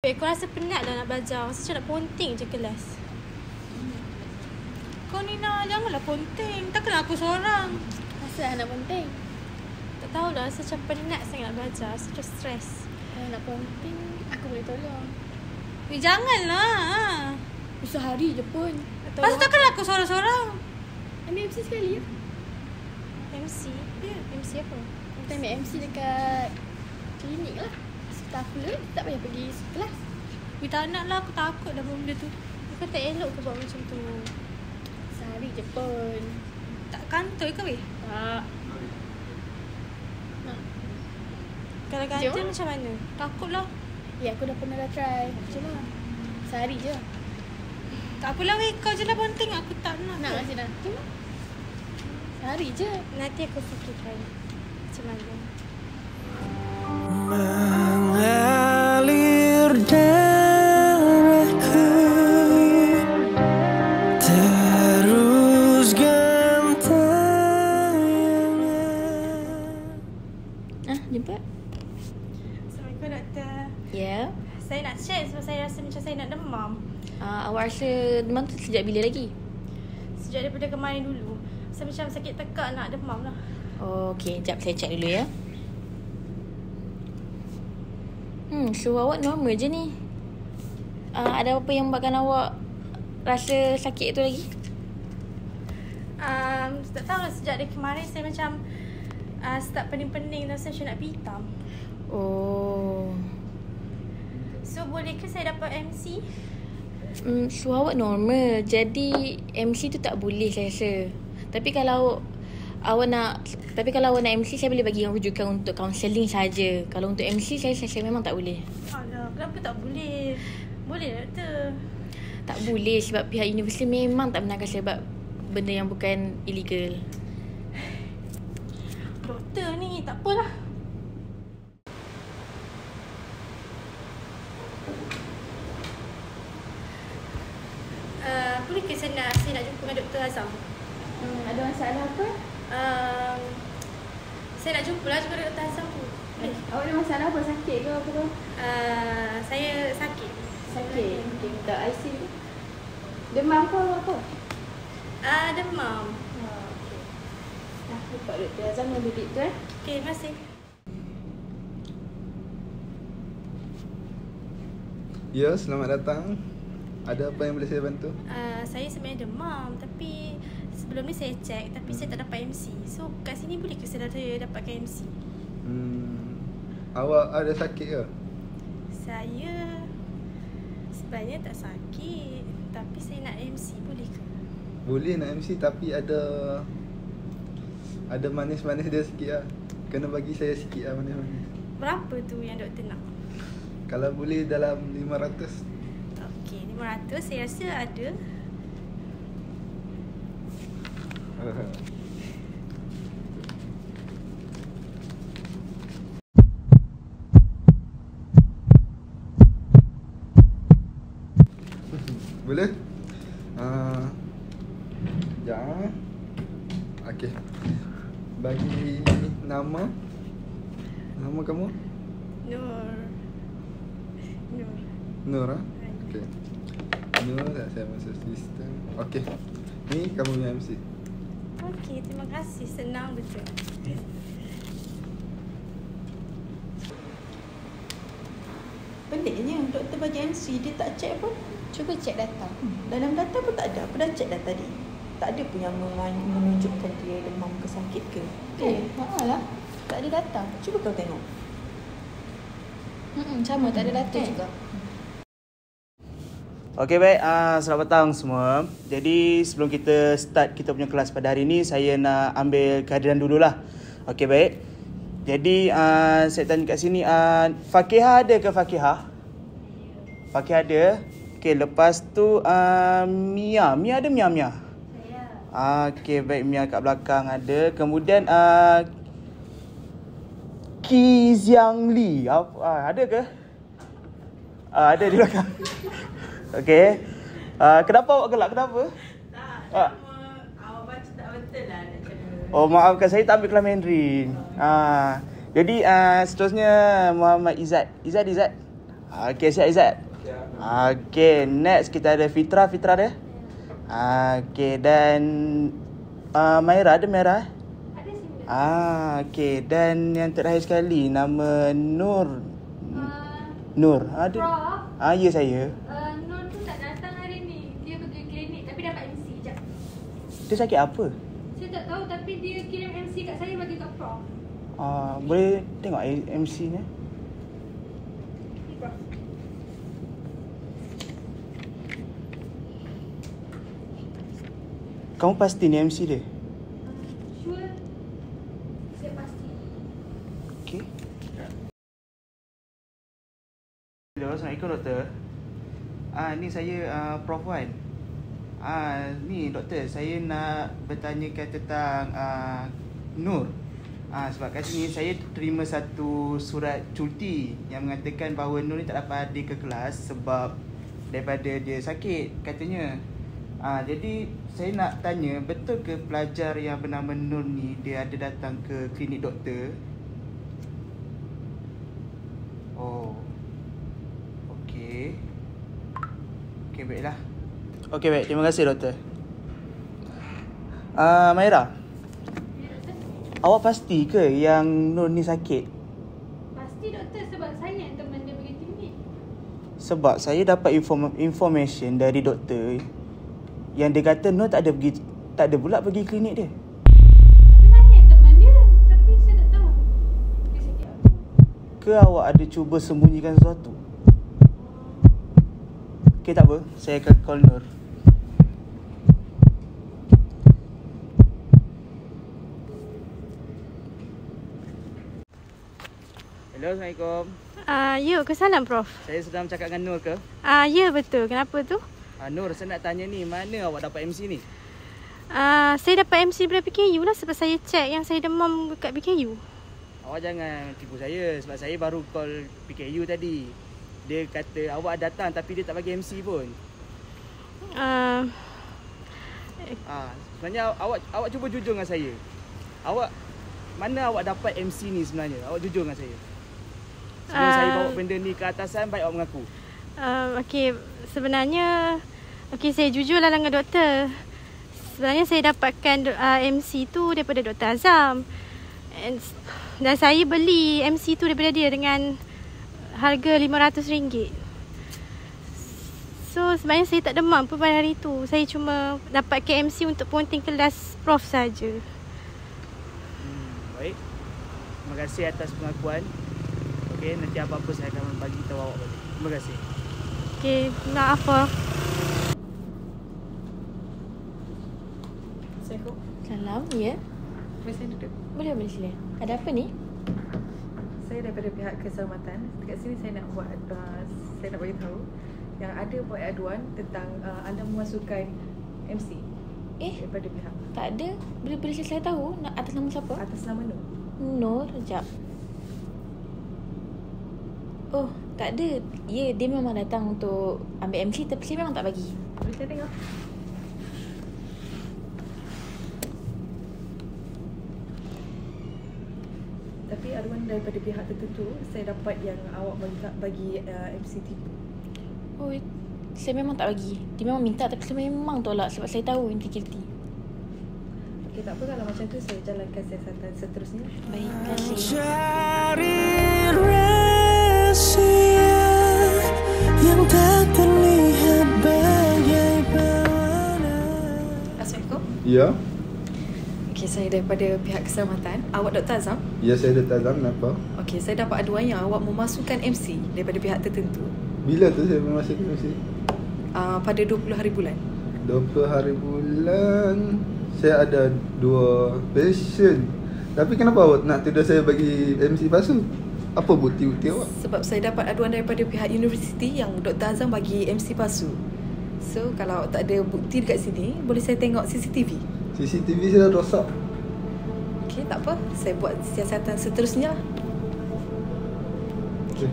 Aku rasa penat lah nak belajar. Masa macam nak ponting je kelas. Kau Nina, janganlah ponting. Takkanlah aku seorang. Asal nak ponting? Tak tahulah, rasa macam penat sangat nak belajar. Rasa macam stres. Kalau nak ponting, aku boleh tolong. Janganlah. Sehari je pun. Pasal takkanlah aku seorang-seorang. Ambil MC sekali ya? MC? Ya, MC apa? Kita ambil MC dekat klinik lah. Staff pula, tak payah pergi kelas. Tak nak lah, aku takut dah benda tu. Aku tak elok ke buat macam tu. Sehari je pun. Tak kantor ke weh? Tak. Kalau kantor macam mana? Takut lah. Ya, aku dah pernah try. Macam lah. Sehari je. Tak apalah weh, kau je lah ponting. Aku tak nak. Nak macam dah. Cuma sehari je. Nanti aku fikirkan macam mana. Mengalir darahku terus gentayangan. Jumpa. Assalamualaikum doktor. Ya. Saya nak check sebab saya rasa macam saya nak demam. Awak rasa demam tu sejak bila lagi? Sejak daripada kemarin dulu. Saya macam sakit tekak nak demam lah. Okey, sekejap saya check dulu ya. Suhu awak normal je ni. Ada apa yang buatkan awak rasa sakit tu lagi? Tak tahulah, sejak dari kemarin saya macam start pening-pening dan saya macam nak pitam. So boleh ke saya dapat MC? Suhu awak normal. Jadi MC tu tak boleh saya rasa. Tapi kalau awak nak MC, saya boleh bagi rujukan untuk kaunseling saja. Kalau untuk MC saya memang tak boleh. Alah, kenapa tak boleh? Boleh doktor. Tak boleh sebab pihak universiti memang tak benarkan sebab benda yang bukan illegal. Doktor ni tak apalah. Boleh ke saya nak jumpa dengan Dr. Azam? Ada masalah apa? Saya nak jumpa lah juga Dr. Azam tu. Awak ada masalah apa? Sakit ke apa tu? Saya sakit. Sakit? Mungkin minta IC tu. Demam ke apa? Demam. Okey. Lupa Dr. Azam nombor bilik tu Okey, terima kasih. Ya, selamat datang. Ada apa yang boleh saya bantu? Saya sebenarnya demam, tapi sebelum ni saya cek tapi saya tak dapat MC. So kat sini boleh ke saya dapatkan MC? Awak ada sakit ke? Saya sebenarnya tak sakit, tapi saya nak MC, boleh ke? Boleh nak MC, tapi ada manis-manis dia sikit lah. Kena bagi saya sikit lah manis-manis. Berapa tu yang doktor nak? Kalau boleh dalam 500. Okey, 500 saya rasa ada. Boleh? Ya. Okey. Bagi nama kamu? Nur. Nur ah? Okey. Nur, saya masuk sistem. Okey. Ni kamu punya MC. Okey, terima kasih. Senang betul. Peliknya doktor bagi MC dia tak check pun. Cuba cek data. Dalam data pun tak ada. Apa dah check data dia? Tak ada pun yang menunjukkan dia demam ke sakit ke. Lah. Tak ada data. Cuba kau tengok. Sama, tak ada data juga. Okey baik, selamat petang semua. Jadi sebelum kita start kita punya kelas pada hari ini, saya nak ambil kehadiran dululah. Okey baik. Jadi saya tanya kat sini, Fakihah ada ke Fakihah? Fakihah ada. Okey, lepas tu Mia ada Mia? Saya. Okey baik, Mia kat belakang ada. Kemudian Ki Ziang Li ada ke? Ada di belakang. Okey. Kenapa awak gelak? Kenapa? Tak, awak baca tak betul lah. Oh, maafkan, saya tak ambil kelas Mandarin. Jadi seterusnya Muhammad Izzat. Izzat. Okay, siap Izzat? Okay, next kita ada Fitra dia. Okay, dan Maira, ada Maira? Ada sini. Okay, dan yang terakhir sekali nama Nur. Nur, ada? Prof, Ya saya. Nur tu tak datang hari ni. Dia pergi klinik tapi dapat MC jap. Dia sakit apa? Saya tak tahu tapi dia kirim MC kat saya bagi kat Prof. Boleh tengok MC-nya? Ni Prof. Kamu pasti ni MC dia? Sure. Saya pasti. Okay. Assalamualaikum doktor. Ni saya Prof Wan. Ni doktor, saya nak bertanyakan tentang Nur. Sebab kat sini saya terima satu surat cuti yang mengatakan bahawa Nur ni tak dapat hadir ke kelas sebab daripada dia sakit katanya. Jadi saya nak tanya, betul ke pelajar yang bernama Nur ni dia ada datang ke klinik doktor? Oh. Okey. Okey, baiklah. Okey, baik. Terima kasih doktor. Maira. Awak pasti ke yang Nur ni sakit? Pasti doktor sebab saya yang teman dia pergi klinik. Sebab saya dapat information dari doktor yang dia kata Nur tak ada pula pergi klinik dia. Tapi saya yang teman dia. Tapi saya tak tahu dia sakit apa. Ke awak ada cuba sembunyikan sesuatu? Okey, tak apa. Saya akan call Nur. Hello, Assalamualaikum. Ya, kesalam Prof. Saya sedang bercakap dengan Nur ke? Ya betul. Kenapa tu? Nur, saya nak tanya ni, mana awak dapat MC ni? Saya dapat MC daripada PKU lah sebab saya check yang saya demam dekat PKU. Awak jangan tipu saya sebab saya baru call PKU tadi. Dia kata awak datang tapi dia tak bagi MC pun. Sebenarnya awak cuba jujur dengan saya. Mana awak dapat MC ni sebenarnya? Awak jujur dengan saya. Sebelum saya bawa benda ni ke atasan, baik awak mengaku. Okey, sebenarnya saya jujurlah dengan doktor. Sebenarnya saya dapatkan MC tu daripada Dr. Azam. Dan saya beli MC tu daripada dia dengan harga RM500. So sebenarnya saya tak demam pun pada hari tu. Saya cuma dapatkan MC untuk ponting kelas Prof saja. Baik. Terima kasih atas pengakuan. Okey, nanti apa-apa saya akan bagi tahu awak balik. Terima kasih. Okey, nak apa? Assalamualaikum. Salam, ya. Boleh saya duduk? Boleh sila. Ada apa ni? Saya daripada pihak keselamatan. Dekat sini saya nak bagi tahu yang ada buat aduan tentang anda memasukkan MC daripada pihak. Tak ada. Boleh saya tahu atas nama siapa? Atas nama Nur. Nur, sekejap. Oh, tak ada. Ya, dia memang datang untuk ambil MC tapi saya memang tak bagi. Boleh saya tengok? Tapi aduan daripada pihak tertentu, saya dapat yang awak bagi MC tipu. Oh, saya memang tak bagi. Dia memang minta tapi saya memang tolak sebab saya tahu integriti. Okey, tak apa kalau macam tu saya jalankan siasatan seterusnya. Baik, terima kasih. Cari rahasia yang tak terlihat bagai pewarna. Assalamualaikum. Ya. Okey, saya daripada pihak keselamatan. Awak Dr. Azam? Ya, saya Dr. Azam. Kenapa? Okey, saya dapat aduan yang awak memasukkan MC daripada pihak tertentu. Bila tu saya memasukkan MC? Pada 20 hari bulan. 20 hari bulan. Saya ada 2 patient. Tapi kenapa awak nak tuduh saya bagi MC palsu? Apa bukti-bukti awak? Sebab saya dapat aduan daripada pihak universiti yang Dr. Azam bagi MC palsu. So, kalau awak tak ada bukti dekat sini, boleh saya tengok CCTV? CCTV saya rosak. Okey, tak apa. Saya buat siasatan seterusnya lah. Okay.